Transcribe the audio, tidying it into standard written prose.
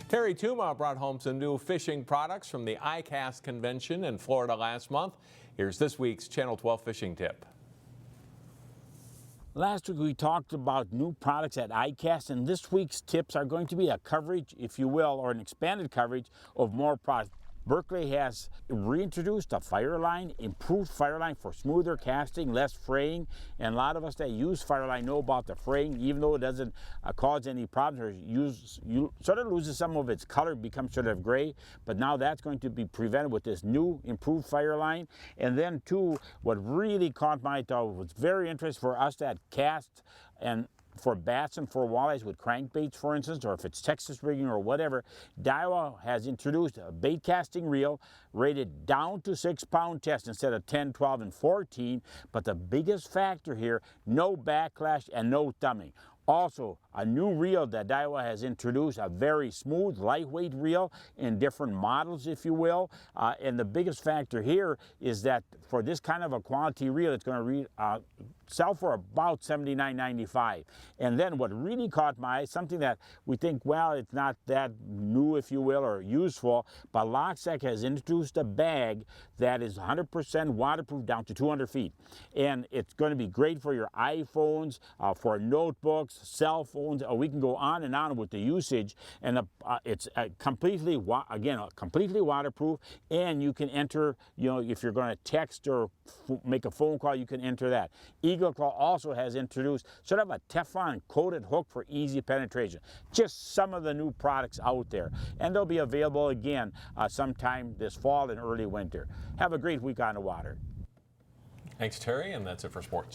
Terry Tuma brought home some new fishing products from the ICast convention in Florida last month. Here's this week's Channel 12 fishing tip. Last week we talked about new products at ICast, and this week's tips are going to be a coverage, if you will, or an expanded coverage of more products. Berkley has reintroduced a Fireline, improved Fireline for smoother casting, less fraying, and a lot of us that use Fireline know about the fraying, even though it doesn't cause any problems or sort of loses some of its color, becomes sort of gray, but now that's going to be prevented with this new improved Fireline. And then too, what really caught my eye was very interesting for us that cast and for bass and for walleyes with crankbaits, for instance, or if it's Texas rigging or whatever, Daiwa has introduced a bait casting reel rated down to 6-pound test instead of 10, 12, and 14. But the biggest factor here, no backlash and no thumbing. Also, a new reel that Daiwa has introduced, a very smooth, lightweight reel in different models, if you will. And the biggest factor here is that for this kind of a quality reel, it's going to sell for about $79.95. And then what really caught my eye, something that we think, well, it's not that new, if you will, or useful, but Locksec has introduced a bag that is 100% waterproof down to 200 feet. And it's going to be great for your iPhones, for notebooks, cell phones. We can go on and on with the usage, and it's completely waterproof, and you can enter, if you're going to text or make a phone call, you can enter that. Eagle Claw also has introduced sort of a Teflon coated hook for easy penetration. Just some of the new products out there, and they'll be available again sometime this fall and early winter. Have a great week on the water. Thanks, Terry, and that's it for sports.